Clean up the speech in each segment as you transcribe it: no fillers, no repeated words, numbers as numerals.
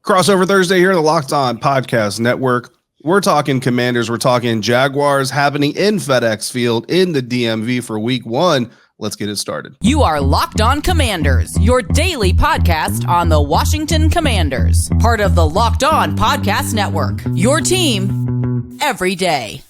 Crossover Thursday here on the Locked On Podcast Network. We're talking Commanders. We're talking Jaguars happening in FedEx Field in the DMV for week 1. Let's get it started. You are Locked On Commanders, your daily podcast on the Washington Commanders. Part of the Locked On Podcast Network, your team every day.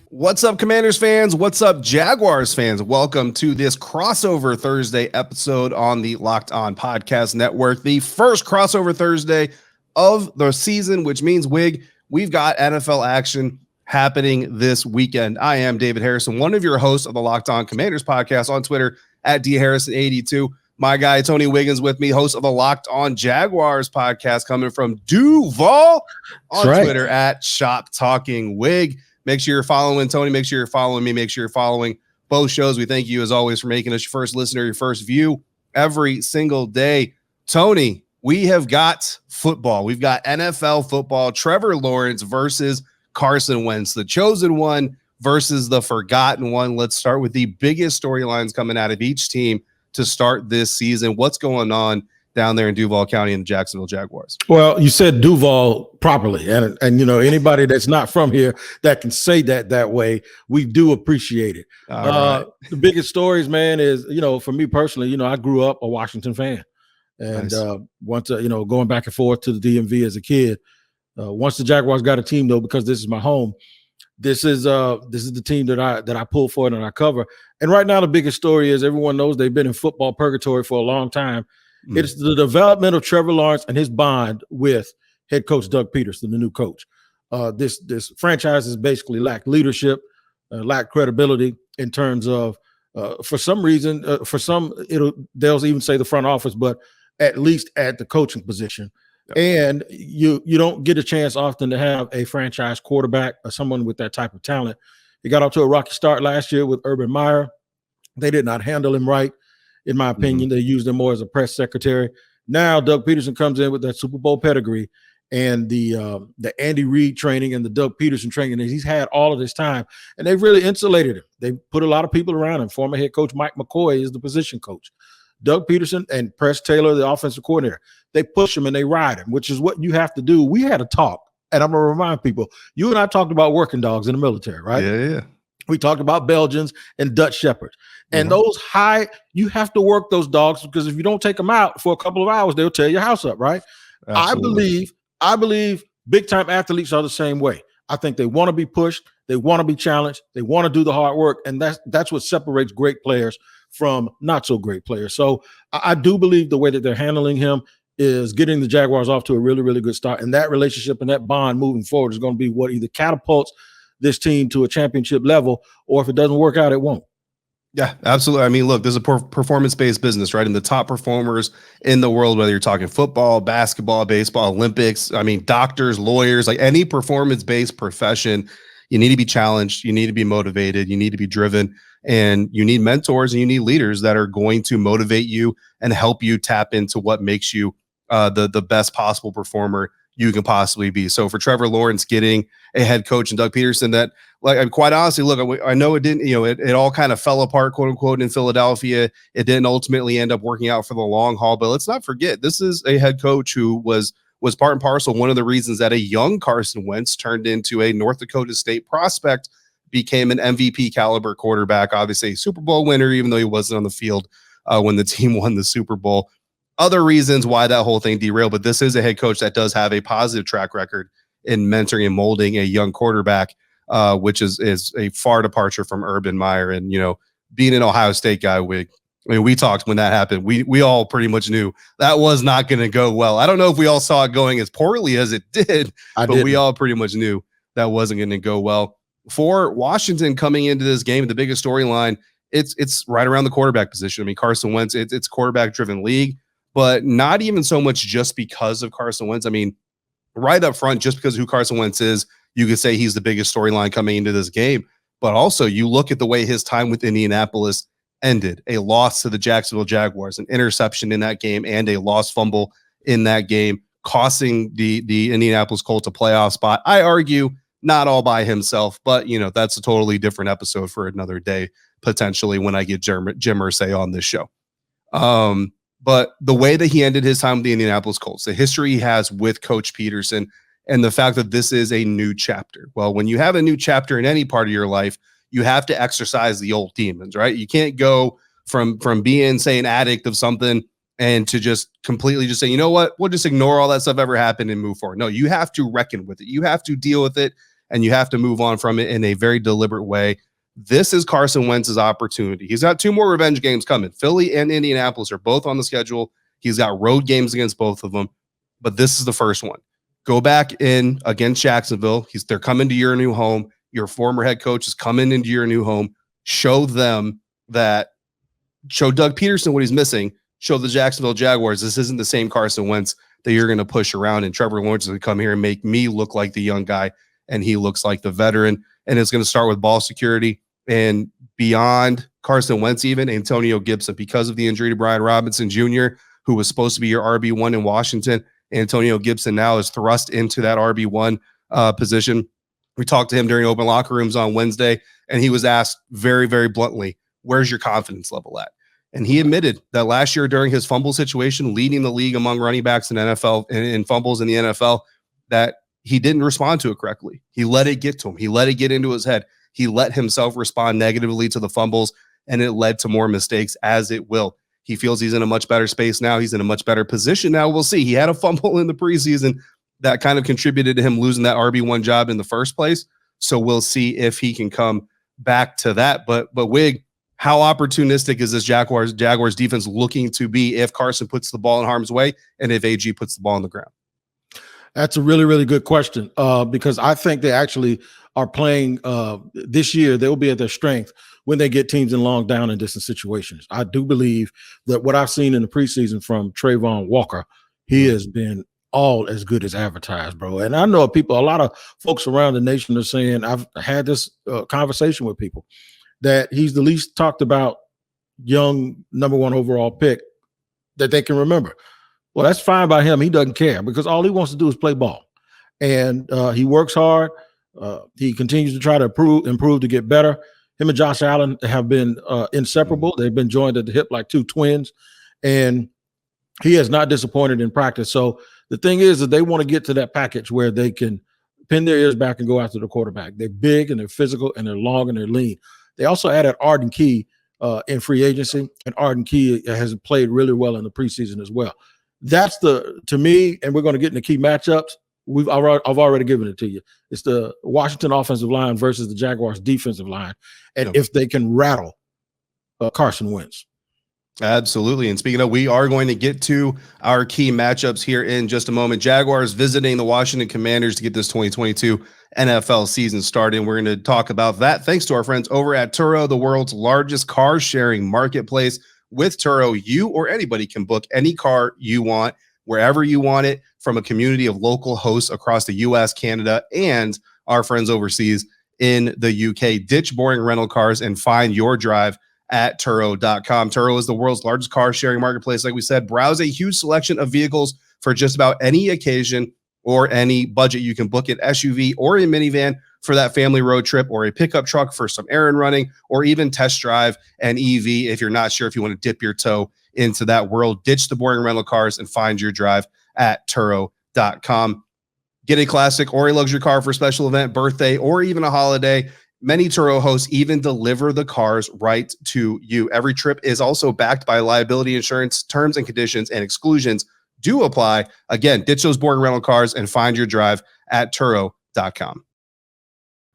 What's up, Commanders fans? What's up, Jaguars fans? Welcome to this Crossover Thursday episode on the Locked On Podcast Network. The first Crossover Thursday of the season, which means, we've got NFL action happening this weekend. I am David Harrison, one of your hosts of the Locked On Commanders podcast on Twitter at DHarrison82. My guy, Tony Wiggins, with me, host of the Locked On Jaguars podcast, coming from Duval on Twitter at Shop Talking Wig. Make sure you're following Tony. Make sure you're following me. Make sure you're following both shows. We thank you, as always, for making us your first listener, your first view every single day. Tony, we have got football. We've got NFL football. Trevor Lawrence versus Carson Wentz, the chosen one versus the forgotten one. Let's start with the biggest storylines coming out of each team to start this season. What's going on down there in Duval County and the Jacksonville Jaguars? Well, you said Duval properly. And you know, anybody that's not from here that can say that way, we do appreciate it. Right. The biggest stories, man, is, you know, for me personally, I grew up a Washington fan. And Nice. once, going back and forth to the DMV as a kid, once the Jaguars got a team, though, because this is my home, this is the team that I pull for and I cover. And right now, the biggest story is everyone knows they've been in football purgatory for a long time. It's the development of Trevor Lawrence and his bond with head coach Doug Peterson, the new coach. This franchise has basically lacked leadership, lacked credibility in terms of, for some reason, they'll even say the front office, but at least at the coaching position. Yep. And you don't get a chance often to have a franchise quarterback or someone with that type of talent. He got off to a rocky start last year with Urban Meyer. They did not handle him right. In my opinion, They used him more as a press secretary. Now Doug Peterson comes in with that Super Bowl pedigree and the Andy Reid training and the Doug Peterson training that he's had all of this time, and they've really insulated him. They put a lot of people around him. Former head coach Mike McCoy is the position coach. Doug Peterson and Press Taylor, the offensive coordinator, they push him and they ride him, which is what you have to do. We had a talk, and I'm going to remind people, you and I talked about working dogs in the military, right? Yeah. We talked about Belgians and Dutch Shepherds. And those you have to work those dogs, because if you don't take them out for a couple of hours, they'll tear your house up, right? Absolutely. I believe big time athletes are the same way. I think they want to be pushed, they want to be challenged, they want to do the hard work, and that's what separates great players from not so great players. So I do believe the way that they're handling him is getting the Jaguars off to a really, really good start. And that relationship and that bond moving forward is going to be what either catapults this team to a championship level, or if it doesn't work out, it won't. Yeah, absolutely. I mean, look, there's a performance-based business, right? And the top performers in the world, whether you're talking football, basketball, baseball, Olympics, I mean, doctors, lawyers, like any performance-based profession, you need to be challenged, you need to be motivated, you need to be driven, and you need mentors and you need leaders that are going to motivate you and help you tap into what makes you the best possible performer you can possibly be. So for Trevor Lawrence getting a head coach and Doug Peterson that, like, quite honestly, look, I know it didn't, it all kind of fell apart, quote unquote, in Philadelphia. It didn't ultimately end up working out for the long haul, but let's not forget, this is a head coach who was part and parcel one of the reasons that a young Carson Wentz turned into a North Dakota State prospect, became an MVP caliber quarterback, obviously a Super Bowl winner, even though he wasn't on the field when the team won the Super Bowl. Other reasons why that whole thing derailed, but this is a head coach that does have a positive track record in mentoring and molding a young quarterback, which is a far departure from Urban Meyer. And, being an Ohio State guy, we talked when that happened. We all pretty much knew that was not going to go well. I don't know if we all saw it going as poorly as it did, but we all pretty much knew that wasn't going to go well. For Washington coming into this game, the biggest storyline, it's right around the quarterback position. I mean, Carson Wentz, it's quarterback-driven league, but not even so much just because of Carson Wentz. I mean, right up front, just because of who Carson Wentz is, you could say he's the biggest storyline coming into this game. But also, you look at the way his time with Indianapolis ended, a loss to the Jacksonville Jaguars, an interception in that game, and a lost fumble in that game. costing the Indianapolis Colts a playoff spot. I argue not all by himself, but that's a totally different episode for another day, potentially, when I get Jim Irsay on this show. But the way that he ended his time with the Indianapolis Colts, the history he has with Coach Peterson, and the fact that this is a new chapter. Well, when you have a new chapter in any part of your life, you have to exercise the old demons, right? You can't go from being, say, an addict of something and to just completely just say, you know what, we'll just ignore all that stuff ever happened and move forward. No, you have to reckon with it. You have to deal with it, and you have to move on from it in a very deliberate way. This is Carson Wentz's opportunity. He's got 2 more revenge games coming. Philly and Indianapolis are both on the schedule. He's got road games against both of them, but this is the first one. Go back in against Jacksonville. They're coming to your new home. Your former head coach is coming into your new home. Show Doug Peterson what he's missing. Show the Jacksonville Jaguars this isn't the same Carson Wentz that you're going to push around, and Trevor Lawrence is going to come here and make me look like the young guy, and he looks like the veteran. And it's going to start with ball security, and beyond Carson Wentz, even Antonio Gibson, because of the injury to Brian Robinson Jr., who was supposed to be your RB1 in Washington. Antonio Gibson now is thrust into that RB1 position. We talked to him during open locker rooms on Wednesday, and he was asked very, very bluntly, where's your confidence level at? And he admitted that last year during his fumble situation, leading the league among running backs in NFL in fumbles in the NFL, that he didn't respond to it correctly. He let it get to him. He let it get into his head. He let himself respond negatively to the fumbles, and it led to more mistakes, as it will. He feels he's in a much better space now. He's in a much better position now. We'll see. He had a fumble in the preseason that kind of contributed to him losing that RB1 job in the first place. So we'll see if he can come back to that. But Wig, how opportunistic is this Jaguars defense looking to be if Carson puts the ball in harm's way and if AG puts the ball on the ground? That's a really, really good question, because I think they actually are playing this year. They'll be at their strength when they get teams in long down and distance situations. I do believe that what I've seen in the preseason from Travon Walker, he has been all as good as advertised, bro. And I know a lot of folks around the nation are saying, I've had this conversation with people, that he's the least talked about young number 1 overall pick that they can remember. Well, that's fine by him. He doesn't care, because all he wants to do is play ball. And he works hard. He continues to try to improve to get better. Him and Josh Allen have been inseparable. They've been joined at the hip like 2 twins. And he has not disappointed in practice. So the thing is that they want to get to that package where they can pin their ears back and go after the quarterback. They're big and they're physical and they're long and they're lean. They also added Arden Key in free agency, and Arden Key has played really well in the preseason as well. That's to me, and we're going to get into key matchups. I've already given it to you. It's the Washington offensive line versus the Jaguars defensive line, and if they can rattle Carson Wentz. Absolutely. And speaking of, we are going to get to our key matchups here in just a moment. Jaguars visiting the Washington Commanders to get this 2022 NFL season started. And we're going to talk about that thanks to our friends over at Turo, the world's largest car sharing marketplace. With Turo, you or anybody can book any car you want, wherever you want it, from a community of local hosts across the U.S., Canada, and our friends overseas in the UK. Ditch boring rental cars and find your drive at Turo.com. Turo is the world's largest car sharing marketplace. Like we said, browse a huge selection of vehicles for just about any occasion or any budget. You can book an SUV or a minivan for that family road trip, or a pickup truck for some errand running, or even test drive an EV if you're not sure if you want to dip your toe into that world. Ditch the boring rental cars and find your drive at Turo.com. Get a classic or a luxury car for a special event, birthday, or even a holiday. Many Turo hosts even deliver the cars right to you. Every trip is also backed by liability insurance. Terms and conditions and exclusions do apply. Again, ditch those boring rental cars and find your drive at Turo.com.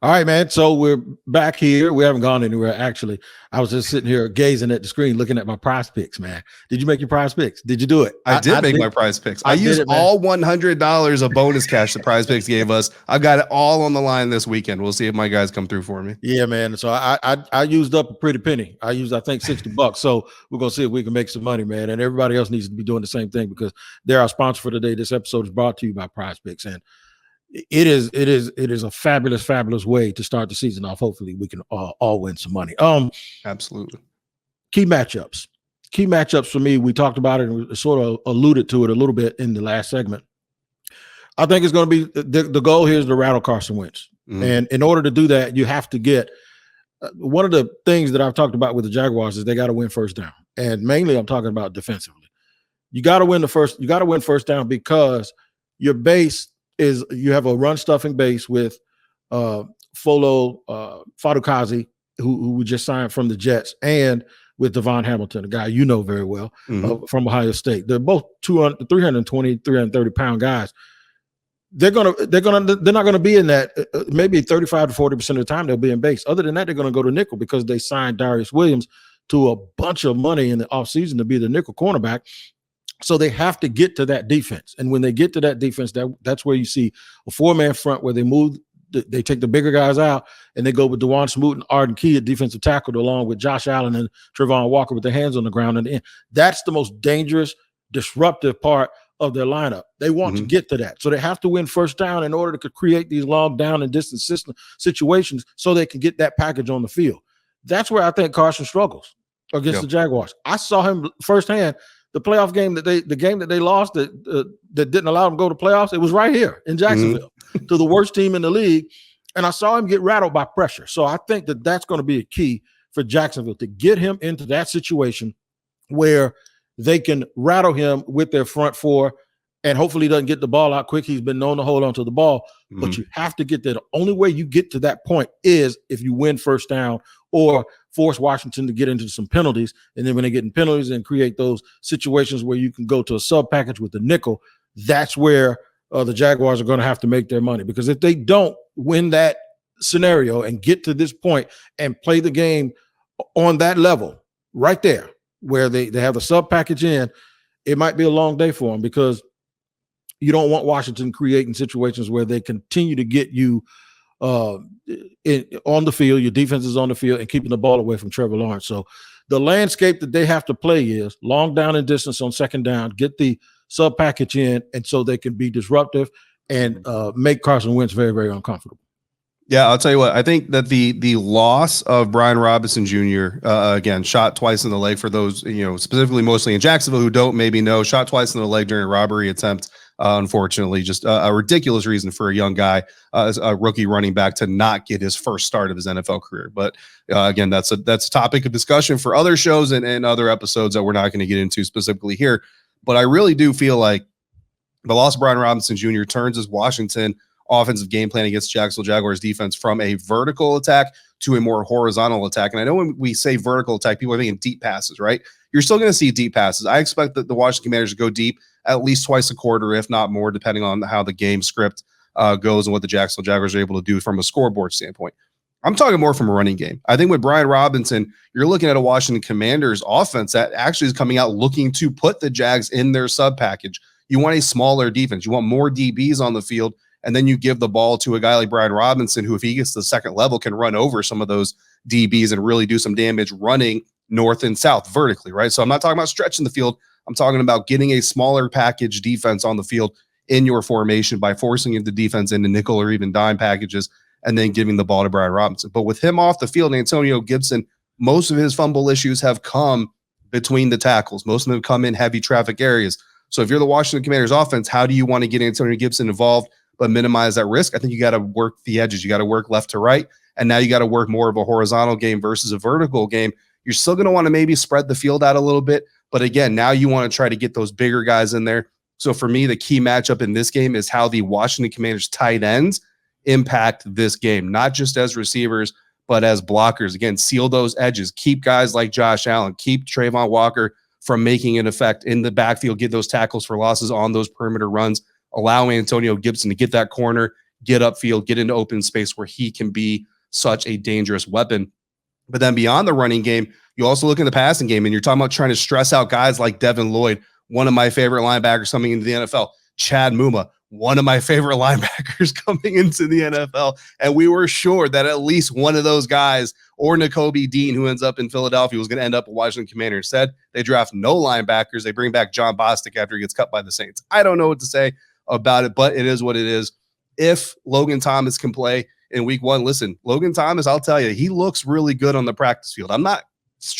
All right, man. So we're back here. We haven't gone anywhere, actually. I was just sitting here gazing at the screen, looking at my prize picks, man. Did you make your prize picks? Did you do it? I did make my prize picks. I used all $100 of bonus cash that Prize Picks gave us. I've got it all on the line this weekend. We'll see if my guys come through for me. Yeah, man. So I used up a pretty penny. I used, I think, $60. So we're going to see if we can make some money, man. And everybody else needs to be doing the same thing, because they're our sponsor for today. This episode is brought to you by Prize Picks. And it is a fabulous way to start the season off. Hopefully we can all win some money. Absolutely. Key matchups for me. We talked about it and we sort of alluded to it a little bit in the last segment. I think it's going to be the goal here is to rattle Carson Wentz. Mm-hmm. And in order to do that, you have to get one of the things that I've talked about with the Jaguars is they got to win first down. And mainly I'm talking about defensively. You got to win first down because your base is you have a run stuffing base with Folo Fadukazi, who we just signed from the Jets, and with Devon Hamilton, a guy you know very well from Ohio State. They're both 320, 330-pound guys. They're not gonna be in that. Maybe 35 to 40% of the time they'll be in base. Other than that, they're gonna go to nickel because they signed Darius Williams to a bunch of money in the offseason to be the nickel cornerback. So they have to get to that defense, and when they get to that defense, that's where you see a 4-man front where they take the bigger guys out and they go with DeJuan Smoot and Arden Key at defensive tackle along with Josh Allen and Travon Walker with their hands on the ground. And that's the most dangerous, disruptive part of their lineup. They want to get to that. So they have to win first down in order to create these long down and distance situations so they can get that package on the field. That's where I think Carson struggles against the Jaguars. I saw him firsthand. The playoff game that they lost that didn't allow them to go to playoffs, it was right here in Jacksonville to the worst team in the league. And I saw him get rattled by pressure. So I think that's going to be a key for Jacksonville to get him into that situation where they can rattle him with their front four and hopefully he doesn't get the ball out quick. He's been known to hold on to the ball, but you have to get there. The only way you get to that point is if you win first down or force Washington to get into some penalties. And then when they get in penalties and create those situations where you can go to a sub package with the nickel, that's where the Jaguars are going to have to make their money. Because if they don't win that scenario and get to this point and play the game on that level right there where they have the sub package in, it might be a long day for them because you don't want Washington creating situations where they continue to get you on the field, your defense is on the field, and keeping the ball away from Trevor Lawrence. So the landscape that they have to play is long down and distance on second down, get the sub package in, and so they can be disruptive and make Carson Wentz very, very uncomfortable. Yeah, I'll tell you what. I think that the loss of Brian Robinson Jr. Again, shot twice in the leg for those, specifically mostly in Jacksonville who don't maybe know, shot twice in the leg during a robbery attempt. Unfortunately, just a ridiculous reason for a young guy, as a rookie running back, to not get his first start of his NFL career. But again, that's a topic of discussion for other shows and other episodes that we're not going to get into specifically here. But I really do feel like the loss of Brian Robinson Jr. turns his Washington offensive game plan against Jacksonville Jaguars defense from a vertical attack to a more horizontal attack. And I know when we say vertical attack, people are thinking deep passes, right? You're still going to see deep passes. I expect that the Washington Commanders to go deep at least twice a quarter, if not more, depending on how the game script goes and what the Jacksonville Jaguars are able to do from a scoreboard standpoint. I'm talking more from a running game. I think with Brian Robinson, you're looking at a Washington Commanders offense that actually is coming out looking to put the Jags in their sub package. You want a smaller defense. You want more DBs on the field. And then you give the ball to a guy like Brian Robinson, who, if he gets to the second level, can run over some of those DBs and really do some damage running north and south vertically, right? So I'm not talking about stretching the field. I'm talking about getting a smaller package defense on the field in your formation by forcing the defense into nickel or even dime packages and then giving the ball to Brian Robinson. But with him off the field, Antonio Gibson, most of his fumble issues have come between the tackles. Most of them come in heavy traffic areas. So if you're the Washington Commanders offense, how do you want to get Antonio Gibson involved but minimize that risk? I think you got to work the edges. You got to work left to right. And now you got to work more of a horizontal game versus a vertical game. You're still going to want to maybe spread the field out a little bit. But again, now you want to try to get those bigger guys in there. So for me, the key matchup in this game is how the Washington Commanders tight ends impact this game, not just as receivers, but as blockers. Again, seal those edges. Keep guys like Josh Allen. Keep Travon Walker from making an effect in the backfield. Get those tackles for losses on those perimeter runs. Allow Antonio Gibson to get that corner, get upfield, get into open space where he can be such a dangerous weapon. But then beyond the running game, you also look in the passing game, and you're talking about trying to stress out guys like Devin Lloyd, one of my favorite linebackers coming into the NFL, Chad Muma, one of my favorite linebackers coming into the NFL. And we were sure that at least one of those guys, or Nakobe Dean, who ends up in Philadelphia, was going to end up a Washington Commander. Instead, they draft no linebackers. They bring back John Bostic after he gets cut by the Saints. I don't know what to say about it, but it is what it is. If Logan Thomas can play in week one, listen, Logan Thomas, I'll tell you, he looks really good on the practice field. I'm not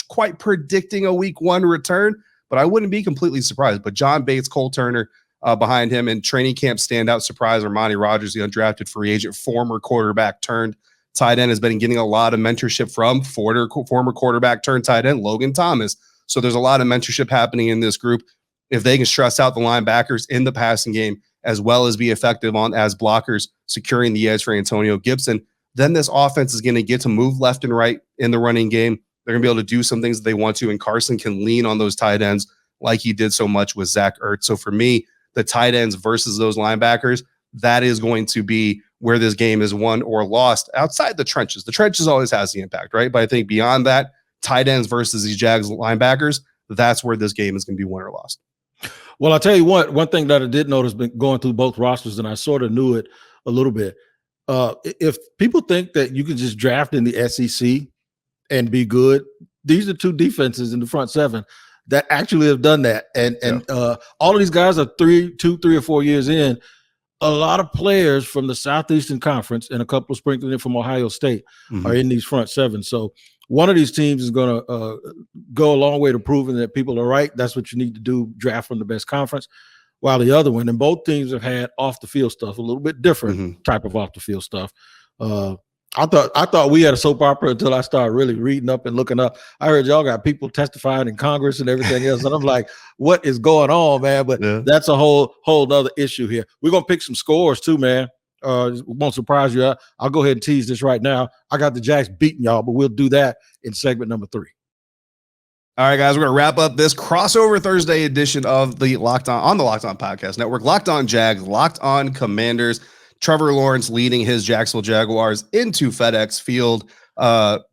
quite predicting a week one return, but I wouldn't be completely surprised. But John Bates, Cole Turner, behind him. And training camp standout surprise, Armani Rogers, the undrafted free agent, former quarterback turned tight end, has been getting a lot of mentorship from former quarterback turned tight end Logan Thomas. So there's a lot of mentorship happening in this group. If they can stress out the linebackers in the passing game, as well as be effective as blockers, securing the edge for Antonio Gibson, then this offense is going to get to move left and right in the running game. They're going to be able to do some things that they want to, and Carson can lean on those tight ends like he did so much with Zach Ertz. So for me, the tight ends versus those linebackers, that is going to be where this game is won or lost outside the trenches. The trenches always has the impact, right? But I think beyond that, tight ends versus these Jags linebackers, that's where this game is going to be won or lost. Well, I'll tell you what, one thing that I did notice going through both rosters, and I sort of knew it a little bit. If people think that you can just draft in the SEC and be good, these are two defenses in the front seven that actually have done that. And all of these guys are 3 or 4 years in. A lot of players from the Southeastern Conference and a couple of sprinkled in from Ohio State are in these front seven. So one of these teams is going to go a long way to proving that people are right. That's what you need to do, draft from the best conference. While the other one, and both teams have had off-the-field stuff, a little bit different type of off-the-field stuff. I thought we had a soap opera until I started really reading up and looking up. I heard y'all got people testifying in Congress and everything else, and I'm like, what is going on, man? But that's a whole other issue here. We're gonna pick some scores too, man. Won't surprise you. I'll go ahead and tease this right now. I got the Jags beating y'all, but we'll do that in segment number 3. All right, guys, we're going to wrap up this crossover Thursday edition of the Locked On Podcast Network. Locked On Jags, Locked On Commanders. Trevor Lawrence leading his Jacksonville Jaguars into FedEx Field,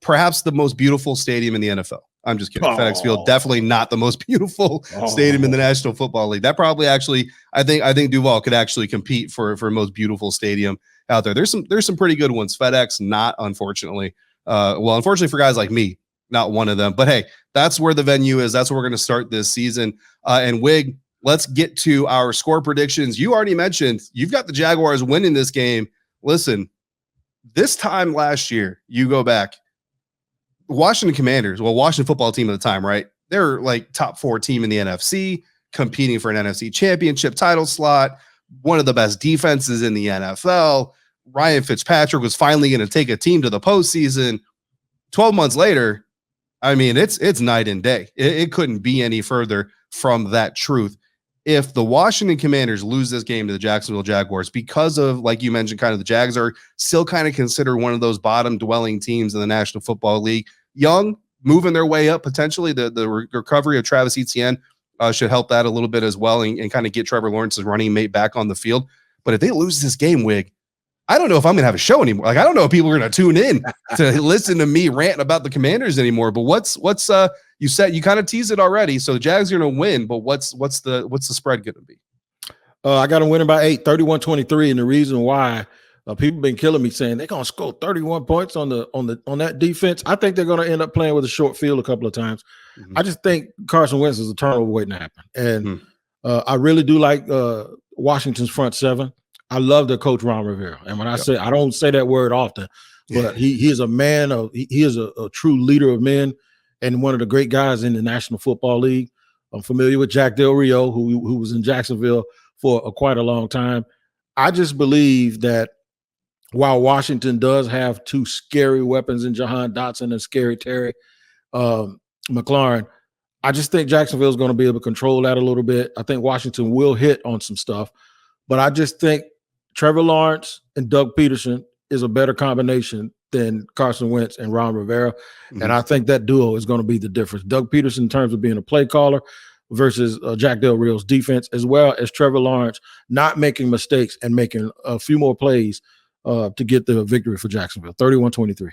perhaps the most beautiful stadium in the NFL. I'm just kidding. FedEx Field, definitely not the most beautiful stadium in the National Football League. That probably actually, I think Duval could actually compete for most beautiful stadium out there. There's some pretty good ones. FedEx, not unfortunately. Unfortunately for guys like me, not one of them. But hey, that's where the venue is. That's where we're going to start this season. And Wig, let's get to our score predictions. You already mentioned you've got the Jaguars winning this game. Listen, this time last year, you go back, Washington Commanders, Washington football team at the time, right? They're like top 4 team in the NFC, competing for an NFC championship title slot, one of the best defenses in the NFL. Ryan Fitzpatrick was finally going to take a team to the postseason. 12 months later, I mean, it's night and day. It couldn't be any further from that truth. If the Washington Commanders lose this game to the Jacksonville Jaguars because of, like you mentioned, kind of the Jags are still kind of considered one of those bottom dwelling teams in the National Football League. Young, moving their way up potentially. The recovery of Travis Etienne should help that a little bit as well and kind of get Trevor Lawrence's running mate back on the field. But if they lose this game, Wig, I don't know if I'm going to have a show anymore. Like, I don't know if people are going to tune in to listen to me rant about the Commanders anymore. But what's you said you kind of teased it already. So the Jags are going to win, but what's the spread going to be? I got them winning by 8, 31-23, and the reason why people been killing me saying they're going to score 31 points on that defense. I think they're going to end up playing with a short field a couple of times. I just think Carson Wentz is a turnover waiting to happen, and I really do like Washington's front seven. I love their coach Ron Rivera, and when I say, I don't say that word often, but he is a man of he is a true leader of men and one of the great guys in the National Football League. I'm familiar with Jack Del Rio, who was in Jacksonville for quite a long time. I just believe that while Washington does have 2 scary weapons in Jahan Dotson and Scary Terry McLaurin, I just think Jacksonville is going to be able to control that a little bit. I think Washington will hit on some stuff, but I just think Trevor Lawrence and Doug Peterson is a better combination than Carson Wentz and Ron Rivera. And I think that duo is going to be the difference. Doug Peterson in terms of being a play caller versus Jack Del Rio's defense, as well as Trevor Lawrence not making mistakes and making a few more plays to get the victory for Jacksonville. 31-23.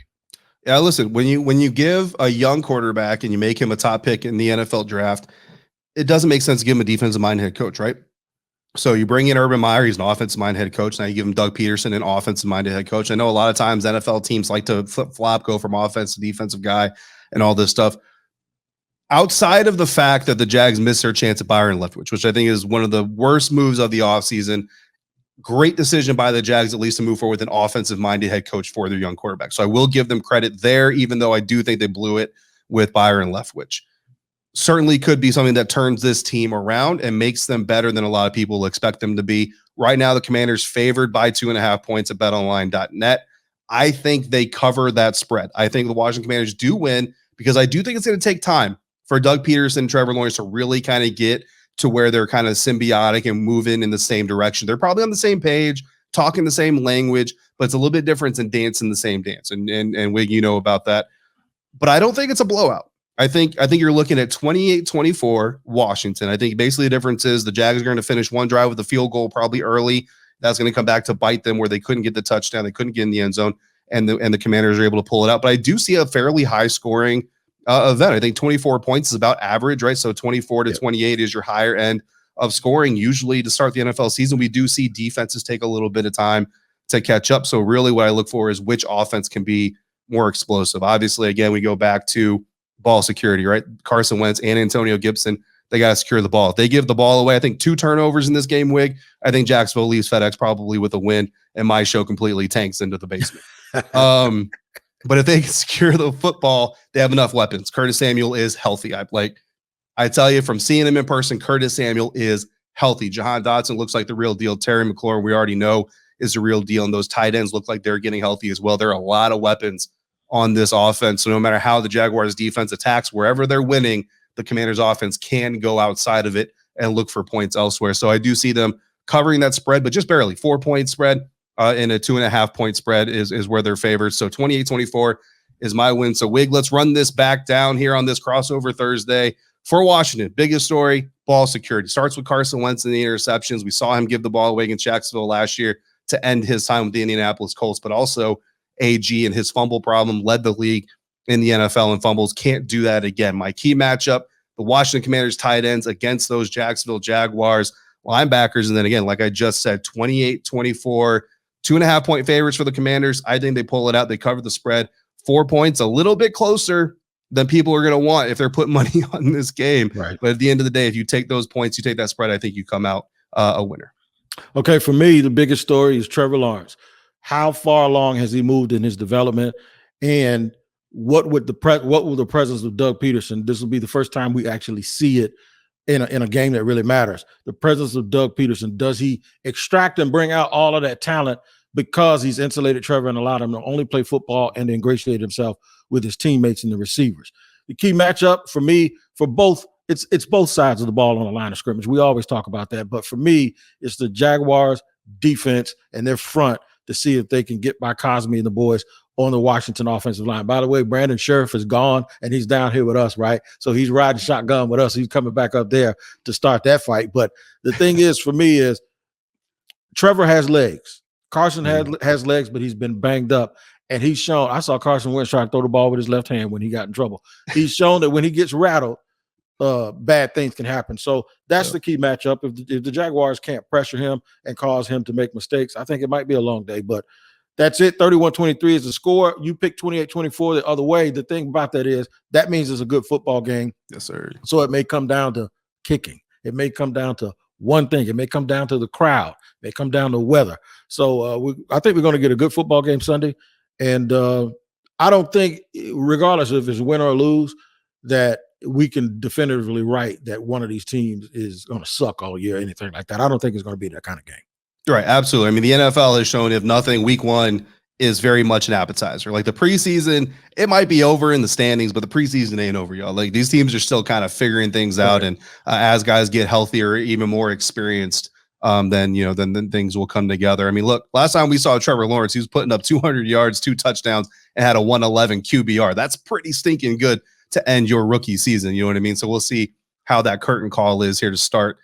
Yeah, listen, when you give a young quarterback and you make him a top pick in the NFL draft, it doesn't make sense to give him a defensive-minded head coach, right? So you bring in Urban Meyer, he's an offensive-minded head coach. Now you give him Doug Peterson, an offensive-minded head coach. I know a lot of times NFL teams like to flip-flop, go from offense to defensive guy and all this stuff. Outside of the fact that the Jags missed their chance at Byron Leftwich, which I think is one of the worst moves of the offseason, great decision by the Jags at least to move forward with an offensive-minded head coach for their young quarterback. So I will give them credit there, even though I do think they blew it with Byron Leftwich. certainly could be something that turns this team around and makes them better than a lot of people expect them to be. Right now, the Commanders favored by 2.5 points at betonline.net. I think they cover that spread. I think the Washington Commanders do win because I do think it's going to take time for Doug Peterson and Trevor Lawrence to really kind of get to where they're kind of symbiotic and moving in the same direction. They're probably on the same page, talking the same language, but it's a little bit different than dancing the same dance. And Wig, you know about that. But I don't think it's a blowout. I think you're looking at 28-24 Washington. I think basically the difference is the Jags are going to finish one drive with a field goal probably early. That's going to come back to bite them where they couldn't get the touchdown. They couldn't get in the end zone, and the Commanders are able to pull it out. But I do see a fairly high scoring event. I think 24 points is about average, right? So 24 to 28 is your higher end of scoring. Usually to start the NFL season, we do see defenses take a little bit of time to catch up. So really what I look for is which offense can be more explosive. Obviously, again, we go back to ball security, right? Carson Wentz and Antonio Gibson, they got to secure the ball. If they give the ball away, I think 2 turnovers in this game, Wig, I think Jacksonville leaves FedEx probably with a win, and my show completely tanks into the basement. But if they can secure the football, they have enough weapons. Curtis Samuel is healthy. I tell you from seeing him in person, Curtis Samuel is healthy. Jahan Dotson looks like the real deal. Terry McLaurin, we already know, is the real deal. And those tight ends look like they're getting healthy as well. There are a lot of weapons on this offense. So no matter how the Jaguars defense attacks, wherever they're winning, the Commanders offense can go outside of it and look for points elsewhere. So I do see them covering that spread, but just barely. 4-point spread and a 2.5-point spread is where they're favored. So 28-24 is my win. So Wig, let's run this back down here on this crossover Thursday for Washington. Biggest story, ball security. Starts with Carson Wentz and the interceptions. We saw him give the ball away against Jacksonville last year to end his time with the Indianapolis Colts, but also AG and his fumble problem led the league in the NFL in fumbles. Can't do that again. My key matchup, the Washington Commanders tight ends against those Jacksonville Jaguars linebackers. And then again, like I just said, 28-24, 2.5-point favorites for the Commanders. I think they pull it out. They cover the spread. 4 points, a little bit closer than people are going to want if they're putting money on this game. Right. But at the end of the day, if you take those points, you take that spread, I think you come out a winner. Okay, for me, the biggest story is Trevor Lawrence. How far along has he moved in his development? And what will the presence of Doug Peterson? This will be the first time we actually see it in a game that really matters. The presence of Doug Peterson, does he extract and bring out all of that talent because he's insulated Trevor and allowed him to only play football and ingratiate himself with his teammates and the receivers? The key matchup for me, for both, it's both sides of the ball on the line of scrimmage. We always talk about that, but for me, it's the Jaguars defense and their front to see if they can get by Cosme and the boys on the Washington offensive line. By the way, Brandon Sheriff is gone, and he's down here with us, right? So he's riding shotgun with us. He's coming back up there to start that fight. But the thing is, for me, is Trevor has legs. Carson has legs, but he's been banged up. And he's shown, I saw Carson Wentz try to throw the ball with his left hand when he got in trouble. He's shown that when he gets rattled, bad things can happen. So that's the key matchup. If the Jaguars can't pressure him and cause him to make mistakes, I think it might be a long day. But that's it. 31-23 is the score. You pick 28-24 the other way. The thing about that is that means it's a good football game. Yes, sir. So it may come down to kicking. It may come down to one thing. It may come down to the crowd. It may come down to weather. So I think we're going to get a good football game Sunday. And I don't think, regardless if it's win or lose, that we can definitively write that one of these teams is going to suck all year, anything like that. I don't think it's going to be that kind of game. Right, absolutely. I mean, the NFL has shown, if nothing, week one is very much an appetizer. Like the preseason, it might be over in the standings, but the preseason ain't over, y'all. Like these teams are still kind of figuring things out. And as guys get healthier, even more experienced, then things will come together. I mean, look, last time we saw Trevor Lawrence, he was putting up 200 yards, 2 touchdowns, and had a 111 QBR. That's pretty stinking good to end your rookie season. You know what I mean? So we'll see how that curtain call is here to start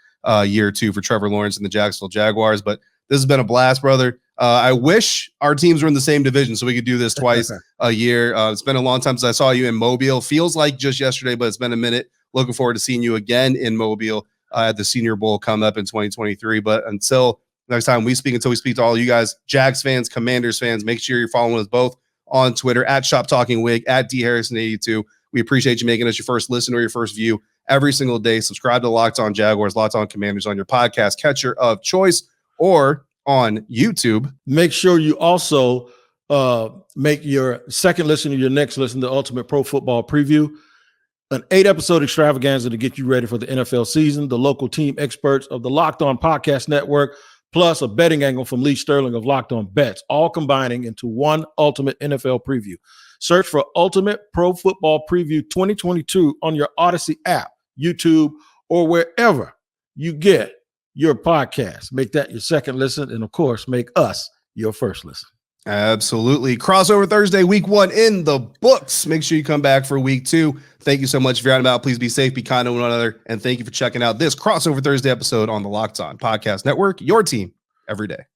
year 2 for Trevor Lawrence and the Jacksonville Jaguars. But this has been a blast, brother. I wish our teams were in the same division so we could do this twice a year. It's been a long time since I saw you in Mobile. Feels like just yesterday, but it's been a minute. Looking forward to seeing you again in Mobile at the Senior Bowl coming up in 2023. But until next time we speak, until we speak to all you guys, Jags fans, Commanders fans, make sure you're following us both on Twitter at Shop Talking Wig, at DHarrison82. We appreciate you making us your first listen or your first view every single day. Subscribe to Locked On Jaguars, Locked On Commanders on your podcast catcher of choice or on YouTube. Make sure you also make your second listen to your next listen to Ultimate Pro Football Preview. An 8-episode extravaganza to get you ready for the NFL season, the local team experts of the Locked On Podcast Network, plus a betting angle from Lee Sterling of Locked On Bets, all combining into one ultimate NFL preview. Search for Ultimate Pro Football Preview 2022 on your Audacy app, YouTube, or wherever you get your podcast. Make that your second listen, and of course, make us your first listen. Absolutely. Crossover Thursday, week 1 in the books. Make sure you come back for week 2. Thank you so much. If you're out and about, please be safe, be kind to one another, and thank you for checking out this Crossover Thursday episode on the Locked On Podcast Network, your team every day.